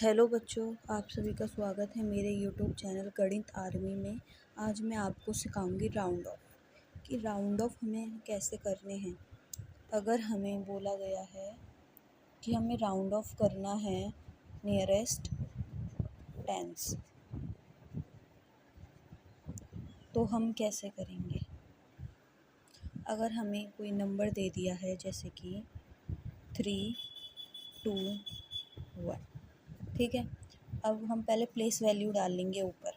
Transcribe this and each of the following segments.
Hello बच्चों, आप सभी का स्वागत है मेरे यूट्यूब चैनल गणित आर्मी में। आज मैं आपको सिखाऊंगी राउंड ऑफ कि राउंड ऑफ हमें कैसे करने हैं। अगर हमें बोला गया है कि हमें राउंड ऑफ करना है नियरेस्ट टेंस, तो हम कैसे करेंगे। अगर हमें कोई नंबर दे दिया है जैसे कि 3, 2, 1, ठीक है। अब हम पहले प्लेस वैल्यू डाल लेंगे ऊपर,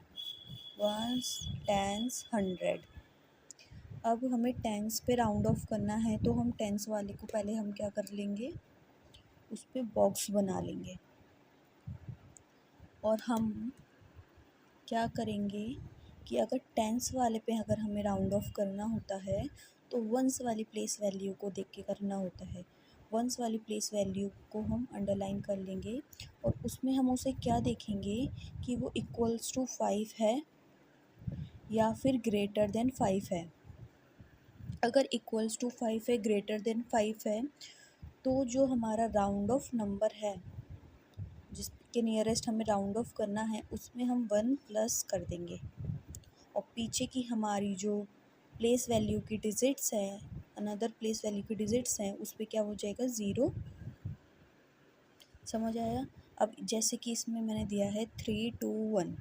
वंस, टेंस, 100। अब हमें टेंस पे राउंड ऑफ करना है तो हम टेंस वाले को पहले हम क्या कर लेंगे, उस पर बॉक्स बना लेंगे। और हम क्या करेंगे कि अगर टेंस वाले पे अगर हमें राउंड ऑफ करना होता है तो वंस वाली प्लेस वैल्यू को देख के करना होता है। वंस वाली प्लेस वैल्यू को हम अंडरलाइन कर लेंगे और उसमें हम उसे क्या देखेंगे कि वो इक्वल्स टू 5 है या फिर ग्रेटर देन 5 है। अगर इक्वल्स टू 5 है, ग्रेटर देन 5 है, तो जो हमारा राउंड ऑफ नंबर है जिसके नियरेस्ट हमें राउंड ऑफ करना है उसमें हम 1 प्लस कर देंगे और पीछे की हमारी जो प्लेस वैल्यू की डिजिट्स हैं, अनदर प्लेस वैल्यू की डिजिट्स हैं, उस पर क्या हो जाएगा, 0। समझ आया। अब जैसे कि इसमें मैंने दिया है 3, 2, 1।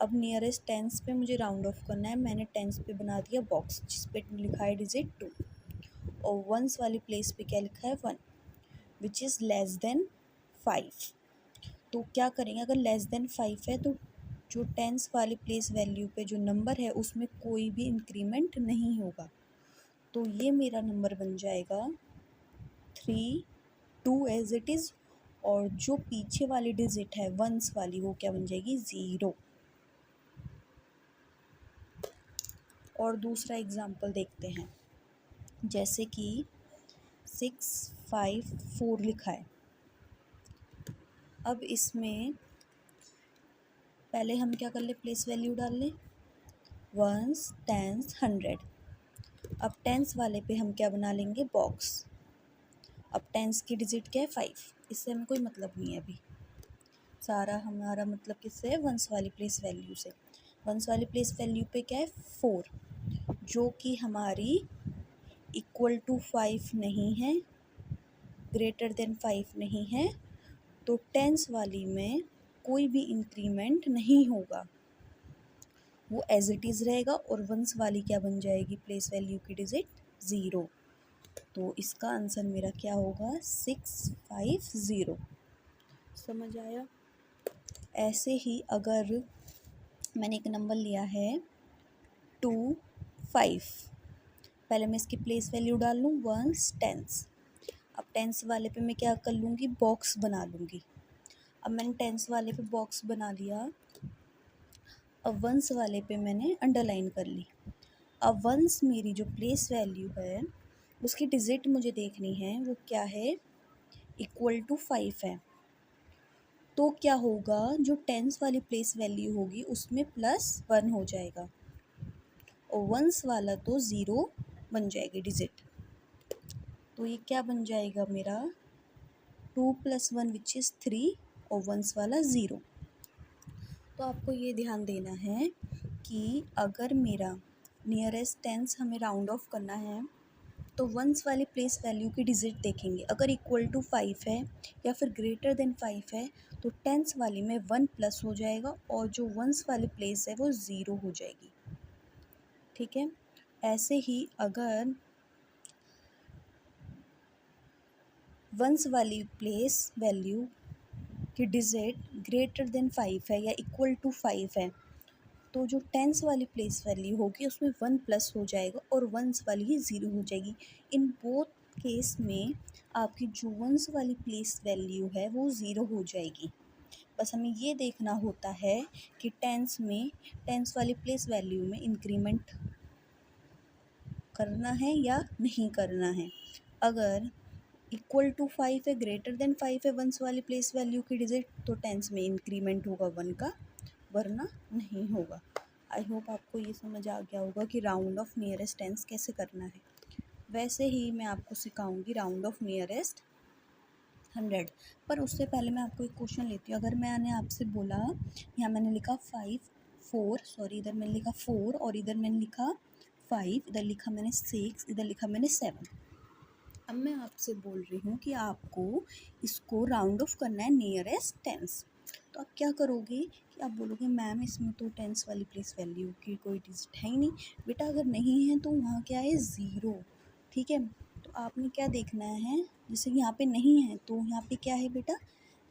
अब नियरेस्ट टेंस पे मुझे राउंड ऑफ करना है। मैंने टेंस पे बना दिया बॉक्स जिस पे लिखा है डिजिट 2 और वंस वाली प्लेस पे क्या लिखा है, 1, विच इज़ लेस देन 5। तो क्या करेंगे, अगर लेस देन 5 है तो जो टेंस वाली प्लेस वैल्यू पे जो नंबर है उसमें कोई भी इंक्रीमेंट नहीं होगा। तो ये मेरा नंबर बन जाएगा 3, 2 एज इट इज़, और जो पीछे वाली डिजिट है वंस वाली वो क्या बन जाएगी, 0। और दूसरा एग्जाम्पल देखते हैं, जैसे कि 6, 5, 4 लिखा है। अब इसमें पहले हम क्या कर ले, प्लेस वैल्यू डाल लें, वंस, टेंस, 100। अब टेंस वाले पे हम क्या बना लेंगे, बॉक्स। अब टेंस की डिजिट क्या है, 5। इससे हमें कोई मतलब नहीं है अभी, सारा हमारा मतलब किससे है, वंस वाली प्लेस वैल्यू से। वंस वाली प्लेस वैल्यू पे क्या है, 4, जो कि हमारी इक्वल टू 5 नहीं है, ग्रेटर देन 5 नहीं है, तो टेंस वाली में कोई भी इंक्रीमेंट नहीं होगा, वो एज इट इज़ रहेगा। और वंस वाली क्या बन जाएगी, प्लेस वैल्यू की डिजिट 0। तो इसका आंसर मेरा क्या होगा, 650। समझ आया। ऐसे ही अगर मैंने एक नंबर लिया है 2, 5, पहले मैं इसकी प्लेस वैल्यू डाल लूँ, वंस, टेंस। अब टेंस वाले पे मैं क्या कर लूँगी, बॉक्स बना लूँगी। अब मैंने टेंस वाले पे बॉक्स बना लिया, अब वंस वाले पे मैंने अंडरलाइन कर ली। अब वंस मेरी जो प्लेस वैल्यू है उसकी डिजिट मुझे देखनी है, वो क्या है, इक्वल टू 5 है। तो क्या होगा, जो टेंस वाली प्लेस वैल्यू होगी उसमें +1 हो जाएगा और वंस वाला तो 0 बन जाएगी डिजिट। तो ये क्या बन जाएगा मेरा, 2 + 1 विच इज़ 3 और वंस वाला 0। तो आपको ये ध्यान देना है कि अगर मेरा नियरेस्ट टेंस हमें राउंड ऑफ करना है तो वंस वाली प्लेस वैल्यू की डिजिट देखेंगे। अगर इक्वल टू 5 है या फिर ग्रेटर देन 5 है तो टेंस वाली में 1 प्लस हो जाएगा और जो वंस वाली प्लेस है वो 0 हो जाएगी। ठीक है। ऐसे ही अगर वंस वाली प्लेस वैल्यू की डिजिट ग्रेटर देन 5 है या इक्वल टू 5 है तो जो टेंस वाली प्लेस वैल्यू होगी उसमें 1 प्लस हो जाएगा और वंस वाली ही 0 हो जाएगी। इन बोथ केस में आपकी जो वंस वाली प्लेस वैल्यू है वो 0 हो जाएगी। बस हमें ये देखना होता है कि टेंस वाली प्लेस वैल्यू में इंक्रीमेंट करना है या नहीं करना है। अगर इक्वल टू 5 है, ग्रेटर देन 5 है वंस वाली प्लेस वैल्यू की डिजिट, तो टेंस में इंक्रीमेंट होगा 1 का, वरना नहीं होगा। आई होप आपको ये समझ आ गया होगा कि राउंड ऑफ नियरेस्ट टेंस कैसे करना है। वैसे ही मैं आपको सिखाऊंगी राउंड ऑफ नियरेस्ट 100। पर उससे पहले मैं आपको एक क्वेश्चन लेती हूँ। अगर मैंने आपसे बोला, यहाँ मैंने लिखा इधर मैंने लिखा 4 और इधर मैंने लिखा 5, इधर लिखा मैंने 6, इधर लिखा मैंने 7। अब मैं आपसे बोल रही हूँ कि आपको इसको राउंड ऑफ करना है नियरेस्ट टेंस। तो आप क्या करोगे कि आप बोलोगे मैम इसमें तो टेंस वाली प्लेस वैल्यू की कोई डिजिट है ही नहीं। बेटा अगर नहीं है तो वहाँ क्या है, ज़ीरो। ठीक है, तो आपने क्या देखना है, जैसे यहाँ पे नहीं है तो यहाँ पे क्या है बेटा,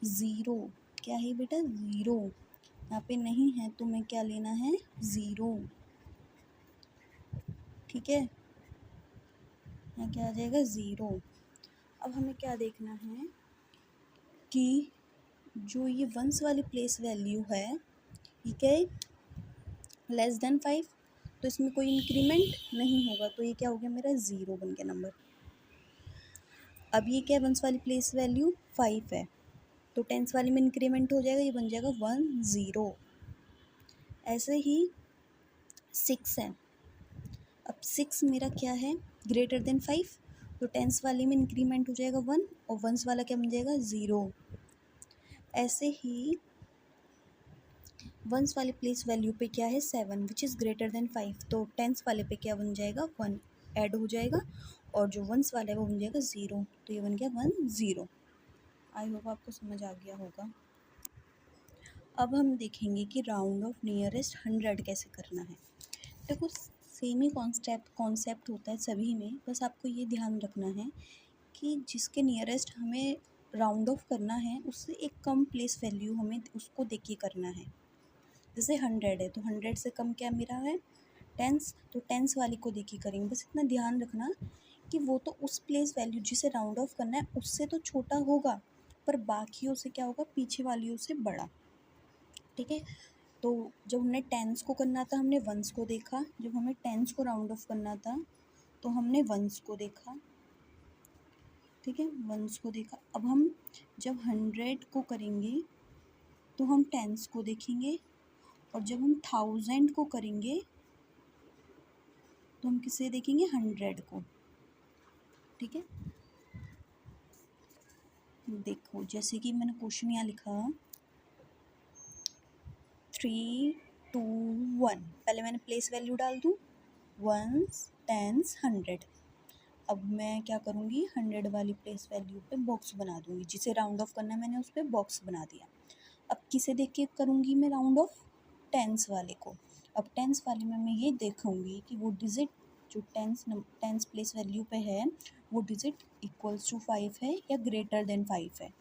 ज़ीरो। क्या है बेटा, ज़ीरो। यहाँ पे नहीं है तो मैं क्या लेना है, ज़ीरो। ठीक है, यहाँ क्या आ जाएगा, ज़ीरो। अब हमें क्या देखना है कि जो ये वंस वाली प्लेस वैल्यू है ये क्या है, लेस देन 5, तो इसमें कोई इंक्रीमेंट नहीं होगा, तो ये क्या हो गया मेरा, ज़ीरो बन गया नंबर। अब ये क्या है, वंस वाली प्लेस वैल्यू 5 है, तो टेंस वाली में इंक्रीमेंट हो जाएगा, ये बन जाएगा 10। ऐसे ही 6 है। अब 6 मेरा क्या है, ग्रेटर देन 5, तो टेंस वाली में इंक्रीमेंट हो जाएगा 1 और वंस वाला क्या बन जाएगा, ज़ीरो। ऐसे ही वंस वाली प्लेस वैल्यू पे क्या है, 7 विच इज़ ग्रेटर देन 5, तो टेंस वाले पे क्या बन जाएगा, 1 ऐड हो जाएगा और जो वंस वाला है वो बन जाएगा 0, तो ये बन गया 10। आई होप आपको समझ आ गया होगा। अब हम देखेंगे कि राउंड ऑफ नियरेस्ट 100 कैसे करना है। देखो सेम ही कॉन्सेप्ट होता है सभी में, बस आपको ये ध्यान रखना है कि जिसके नियरेस्ट हमें राउंड ऑफ करना है उससे एक कम प्लेस वैल्यू हमें उसको देख के करना है। जैसे 100 है तो 100 से कम क्या मेरा है, टेंस, तो टेंस वाली को देखी करेंगे। बस इतना ध्यान रखना कि वो तो उस प्लेस वैल्यू जिसे राउंड ऑफ करना है उससे तो छोटा होगा, पर बाकियों से क्या होगा, पीछे वालियों से बड़ा। ठीक है, तो जब हमने टेंस को करना था हमने वंस को देखा, जब हमें टेंस को राउंड ऑफ करना था तो हमने वंस को देखा। ठीक है, वंस को देखा। अब हम जब 100 को करेंगे तो हम टेंस को देखेंगे, और जब हम 1000 को करेंगे तो हम किसे देखेंगे, 100 को। ठीक है, देखो जैसे कि मैंने क्वेश्चन यहाँ लिखा 3 2 1, पहले मैंने प्लेस वैल्यू डाल दूँ, वंस टेंस 100। अब मैं क्या करूँगी, 100 वाली प्लेस वैल्यू पे बॉक्स बना दूँगी, जिसे राउंड ऑफ करना है मैंने उस पर बॉक्स बना दिया। अब किसे देख के करूँगी मैं राउंड ऑफ, टेंस वाले को। अब टेंस वाले में मैं ये देखूँगी कि वो डिजिट जो टेंस प्लेस वैल्यू पे है वो डिजिट इक्वल्स टू 5 है या ग्रेटर देन 5 है।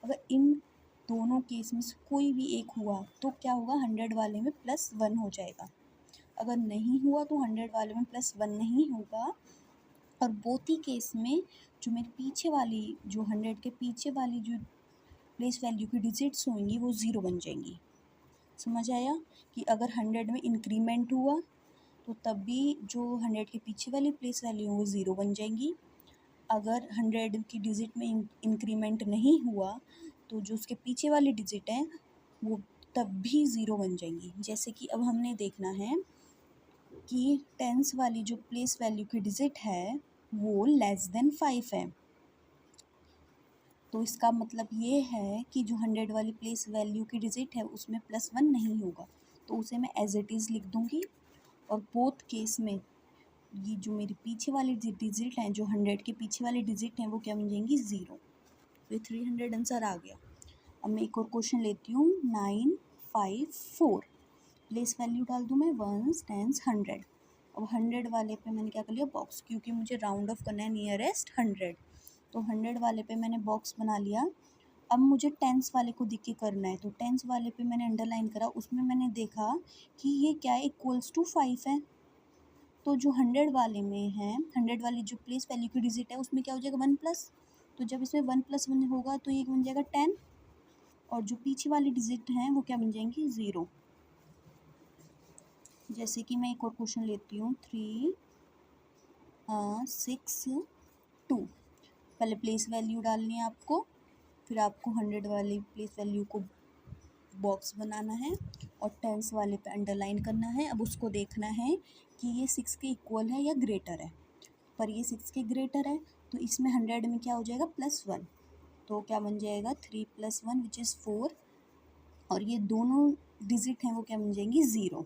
अगर इन दोनों केस में से कोई भी एक हुआ तो क्या होगा, 100 वाले में +1 हो जाएगा। अगर नहीं हुआ तो 100 वाले में +1 नहीं होगा, और बोथ ही केस में जो मेरे पीछे वाली, जो 100 के पीछे वाली जो प्लेस वैल्यू की डिजिट्स होंगी वो 0 बन जाएंगी। समझ आया कि अगर 100 में इंक्रीमेंट हुआ तो तब भी जो 100 के पीछे वाली प्लेस वैल्यू वो 0 बन जाएंगी। अगर 100 की डिजिट में इंक्रीमेंट नहीं हुआ तो जो उसके पीछे वाली डिजिट है वो तब भी 0 बन जाएंगी। जैसे कि अब हमने देखना है कि टेंस वाली जो प्लेस वैल्यू की डिजिट है वो लेस देन 5 है, तो इसका मतलब ये है कि जो 100 वाली प्लेस वैल्यू की डिजिट है उसमें +1 नहीं होगा, तो उसे मैं एज इट इज़ लिख दूँगी। और बोथ केस में ये जो मेरी पीछे वाली डिजिट हैं, जो 100 के पीछे वाली डिजिट हैं वो क्या बन जाएंगी, 0। तो ये 300 आंसर आ गया। अब मैं एक और क्वेश्चन लेती हूँ 954, प्लेस वैल्यू डाल दूँ मैं वंस टेंस 100। अब 100 वाले पे मैंने क्या कर लिया, बॉक्स, क्योंकि मुझे राउंड ऑफ करना है नियरेस्ट 100, तो 100 वाले पे मैंने बॉक्स बना लिया। अब मुझे टेंस वाले को देख के करना है, तो टेंस वाले पे मैंने अंडरलाइन करा, उसमें मैंने देखा कि ये क्या है, इक्वल्स टू 5 है। तो जो 100 वाले में है, 100 वाली जो प्लेस वैल्यू की डिजिट है उसमें क्या हो जाएगा, 1+, तो जब इसमें 1+1 होगा तो ये बन जाएगा 10, और जो पीछे वाली डिजिट हैं वो क्या बन जाएंगी, 0। जैसे कि मैं एक और क्वेश्चन लेती हूँ 362, पहले प्लेस वैल्यू डालनी है आपको, फिर आपको 100 वाली प्लेस वैल्यू को बॉक्स बनाना है और टेंस वाले पे अंडरलाइन करना है। अब उसको देखना है कि ये 6 के इक्वल है या ग्रेटर है, पर ये 6 के ग्रेटर है तो इसमें 100 में क्या हो जाएगा, +1। तो क्या बन जाएगा 3 + 1 विच इज़ 4, और ये दोनों डिजिट हैं वो क्या बन जाएंगी 0।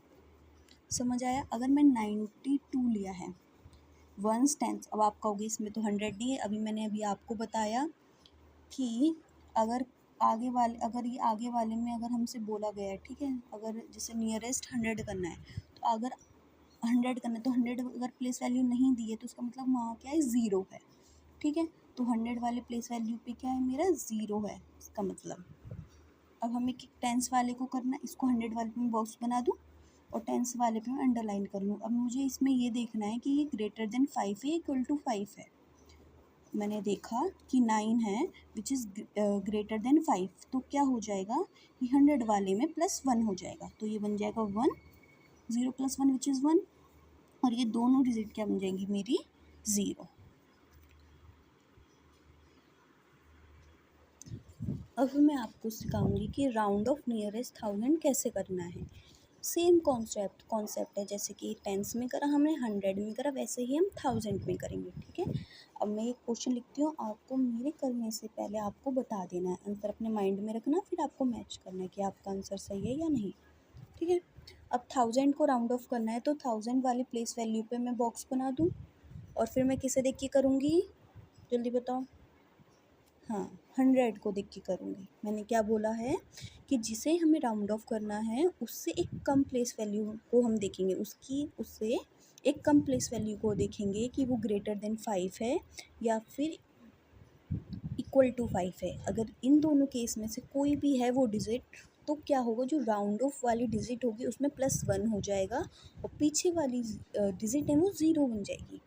समझ आया? अगर मैं 92 लिया है वंस टेंस, अब आप कहोगे इसमें तो 100 नहीं है, अभी मैंने आपको बताया कि अगर अगर ये आगे वाले में अगर हमसे बोला गया है, ठीक है, अगर जैसे नियरेस्ट 100 करना है, तो अगर 100 करना है तो 100 अगर प्लेस वैल्यू नहीं दी है तो उसका मतलब वहाँ क्या है 0 है, ठीक है। तो 100 वाले प्लेस वैल्यू पे क्या है मेरा 0 है इसका मतलब। अब हमें टेंस वाले को करना है, इसको 100 वाले पे मैं बॉक्स बना दूँ और टेंस वाले पे मैं अंडरलाइन कर लूँ। अब मुझे इसमें ये देखना है कि ये ग्रेटर देन 5 है, इक्वल टू 5 है। मैंने देखा कि 9 है विच इज़ ग्रेटर देन 5, तो क्या हो जाएगा ये 100 वाले में +1 हो जाएगा, तो ये बन जाएगा 1, 0 + 1 विच इज़ 1, और ये दोनों डिजिट क्या बन जाएंगी मेरी 0। अब मैं आपको सिखाऊंगी कि राउंड ऑफ नियरेस्ट 1000 कैसे करना है। सेम कॉन्सेप्ट है, जैसे कि टेंस में करा हमने, 100 में करा, वैसे ही हम 1000 में करेंगे, ठीक है। अब मैं एक क्वेश्चन लिखती हूँ, आपको मेरे करने से पहले आपको बता देना है, आंसर अपने माइंड में रखना, फिर आपको मैच करना है कि आपका आंसर सही है या नहीं, ठीक है। अब 1000 को राउंड ऑफ करना है, तो 1000 वाली प्लेस वैल्यू पे मैं बॉक्स बना दूँ, और फिर मैं किसे देख के करूँगी, जल्दी बताओ। हाँ, 100 को देख के करूँगी। मैंने क्या बोला है कि जिसे हमें राउंड ऑफ करना है उससे एक कम प्लेस वैल्यू को हम देखेंगे, उससे एक कम प्लेस वैल्यू को देखेंगे कि वो ग्रेटर देन 5 है या फिर इक्वल टू 5 है। अगर इन दोनों केस में से कोई भी है वो डिजिट, तो क्या होगा, जो राउंड ऑफ वाली डिजिट होगी उसमें +1 हो जाएगा, और पीछे वाली डिजिट है वो 0 बन जाएगी।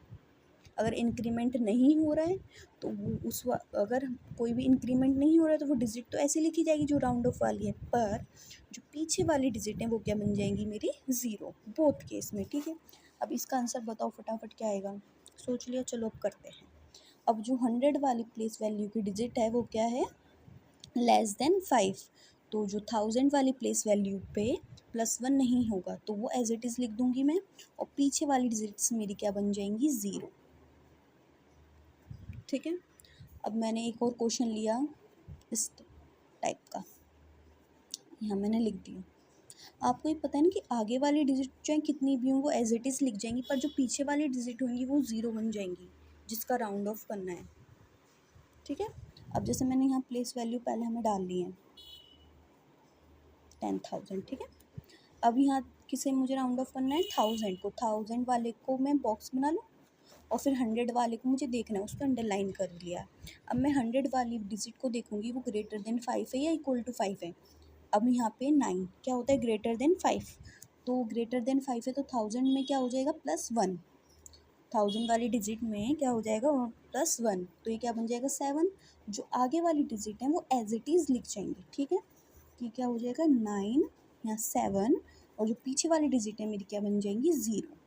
अगर इंक्रीमेंट नहीं हो रहा है तो वो अगर कोई भी इंक्रीमेंट नहीं हो रहा है तो वो डिजिट तो ऐसे लिखी जाएगी जो राउंड ऑफ वाली है, पर जो पीछे वाली डिजिट है वो क्या बन जाएंगी मेरी 0, बोथ केस में, ठीक है। अब इसका आंसर बताओ फटाफट क्या आएगा, सोच लिया, चलो अब करते हैं। अब जो 100 वाली प्लेस वैल्यू की डिजिट है वो क्या है, <<5, तो जो 1000 वाली प्लेस वैल्यू पे +1 नहीं होगा तो वो एज इट इज़ लिख दूंगी मैं, और पीछे वाली डिजिट्स मेरी क्या बन जाएंगी 0, ठीक है। अब मैंने एक और क्वेश्चन लिया इस टाइप का, यहाँ मैंने लिख दिया। आपको ये पता है ना कि आगे वाली डिजिट चाहे कितनी भी हों वो एज इट इज़ लिख जाएंगी, पर जो पीछे वाली डिजिट होंगी वो 0 बन जाएंगी, जिसका राउंड ऑफ करना है, ठीक है। अब जैसे मैंने यहाँ प्लेस वैल्यू पहले हमें डाल ली है 10,000, ठीक है। अब यहाँ किसे मुझे राउंड ऑफ करना है 1000 को, 1000 वाले को मैं बॉक्स बना लूँ, और फिर 100 वाले को मुझे देखना है, उसको अंडरलाइन कर लिया। अब मैं 100 वाली डिजिट को देखूंगी वो ग्रेटर देन 5 है या इक्वल टू 5 है। अब यहाँ पे 9 क्या होता है ग्रेटर देन 5, तो ग्रेटर देन 5 है तो 1000 में क्या हो जाएगा +1, 1000 वाली डिजिट में क्या हो जाएगा +1, तो ये क्या बन जाएगा 7। जो आगे वाली डिजिट है वो एज इट इज़ लिख जाएंगे, ठीक है। कि क्या हो जाएगा 9 या 7, और जो पीछे वाली डिजिट है मेरी क्या बन जाएंगी 0,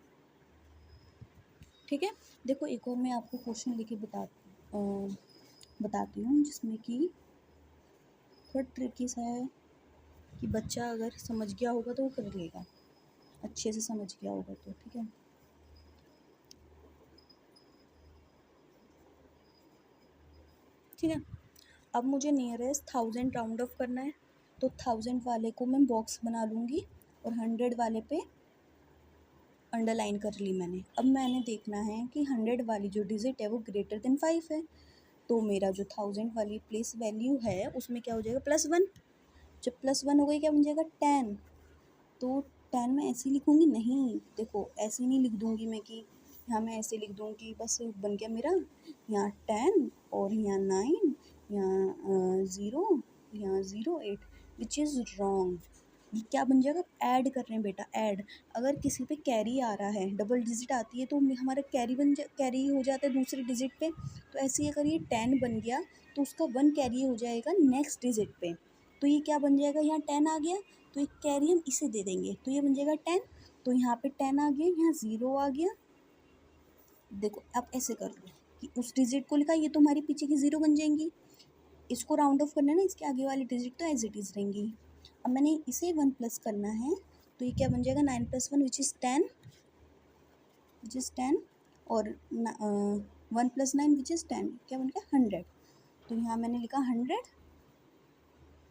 ठीक है। देखो एक और मैं आपको क्वेश्चन लेके बताती हूँ जिसमें कि थोड़ा ट्रिकी सा है, कि बच्चा अगर समझ गया होगा तो वो कर लेगा, अच्छे से समझ गया होगा तो, ठीक है। ठीक है, अब मुझे नियरेस्ट 1000 राउंड ऑफ करना है, तो 1000 वाले को मैं बॉक्स बना लूँगी और 100 वाले पे अंडरलाइन कर ली मैंने। अब मैंने देखना है कि 100 वाली जो डिजिट है वो ग्रेटर देन 5 है, तो मेरा जो 1000 वाली प्लेस वैल्यू है उसमें क्या हो जाएगा +1, जब +1 हो गई क्या बन जाएगा 10, तो 10 मैं ऐसे ही लिखूँगी नहीं, देखो ऐसे नहीं लिख दूँगी मैं कि यहाँ मैं ऐसे लिख दूँ कि बस बन गया मेरा यहाँ 10 और यहाँ 9, यहाँ 0, यहाँ 0 8, विच इज़ रॉन्ग। ये क्या बन जाएगा, ऐड कर रहे हैं बेटा, ऐड। अगर किसी पे कैरी आ रहा है, डबल डिजिट आती है, तो हमारा कैरी हो जाता है दूसरी डिजिट पे, तो ऐसे ही अगर ये 10 बन गया तो उसका 1 कैरी हो जाएगा नेक्स्ट डिजिट पे, तो ये क्या बन जाएगा, यहाँ 10 आ गया तो एक कैरी हम इसे दे देंगे, तो ये बन जाएगा 10, तो यहाँ पे 10 आ गया, यहाँ 0 आ गया। देखो आप ऐसे कर लो कि उस डिजिट को लिखा, ये तो हमारी पीछे की 0 बन जाएंगी, इसको राउंड ऑफ करना है ना, इसके आगे वाली डिजिट तो एज इट इज़ रहेंगी। अब मैंने इसे 1 प्लस करना है, तो ये क्या बन जाएगा 9 + 1 विच इज़ 10, और 1 + 9 विच इज़ 10, क्या बन गया 100। तो यहाँ मैंने लिखा 100,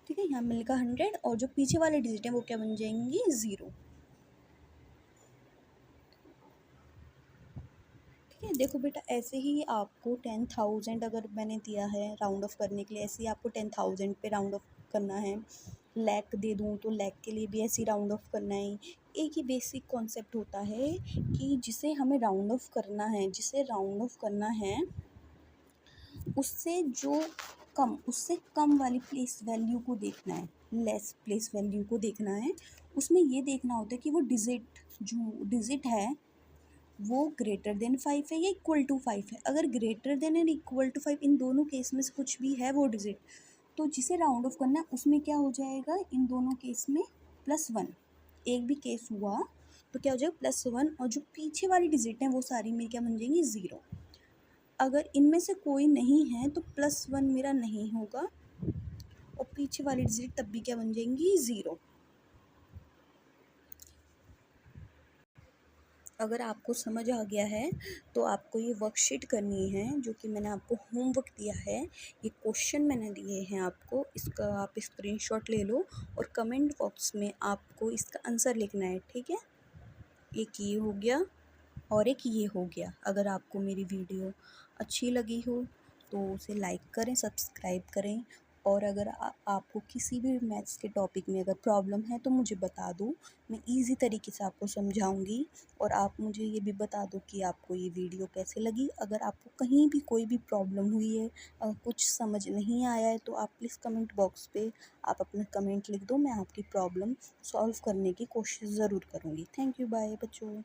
ठीक है, यहाँ मैंने लिखा 100 और जो पीछे वाले डिजिट हैं वो क्या बन जाएंगी 0। ठीक है, देखो बेटा ऐसे ही आपको 10,000 अगर मैंने दिया है राउंड ऑफ करने के लिए, ऐसे ही आपको 10,000 पे राउंड ऑफ करना है। लैक दे दूँ तो लैक के लिए भी ऐसे ही राउंड ऑफ करना है। एक ही बेसिक कॉन्सेप्ट होता है कि जिसे हमें राउंड ऑफ करना है, जिसे राउंड ऑफ करना है उससे उससे कम वाली प्लेस वैल्यू को देखना है, लेस प्लेस वैल्यू को देखना है। उसमें ये देखना होता है कि वो जो डिजिट है वो ग्रेटर देन 5 है या इक्वल टू 5 है। अगर greater than and equal to 5 इन दोनों केस में से कुछ भी है वो डिजिट, तो जिसे राउंड ऑफ करना है उसमें क्या हो जाएगा, इन दोनों केस में +1। एक भी केस हुआ तो क्या हो जाएगा +1, और जो पीछे वाली डिजिट हैं वो सारी मेरी क्या बन जाएंगी 0। अगर इनमें से कोई नहीं है तो +1 मेरा नहीं होगा और पीछे वाली डिजिट तब भी क्या बन जाएंगी 0। अगर आपको समझ आ गया है तो आपको ये वर्कशीट करनी है जो कि मैंने आपको होमवर्क दिया है। ये क्वेश्चन मैंने दिए हैं आपको, इसका आप स्क्रीनशॉट ले लो और कमेंट बॉक्स में आपको इसका आंसर लिखना है, ठीक है। एक ये हो गया और एक ये हो गया। अगर आपको मेरी वीडियो अच्छी लगी हो तो उसे लाइक करें, सब्सक्राइब करें, और अगर आपको किसी भी मैथ्स के टॉपिक में अगर प्रॉब्लम है तो मुझे बता दो, मैं इजी तरीके से आपको समझाऊंगी। और आप मुझे ये भी बता दो कि आपको ये वीडियो कैसे लगी। अगर आपको कहीं भी कोई भी प्रॉब्लम हुई है, कुछ समझ नहीं आया है, तो आप प्लीज़ कमेंट बॉक्स पे आप अपना कमेंट लिख दो, मैं आपकी प्रॉब्लम सॉल्व करने की कोशिश ज़रूर करूँगी। थैंक यू, बाय बच्चों।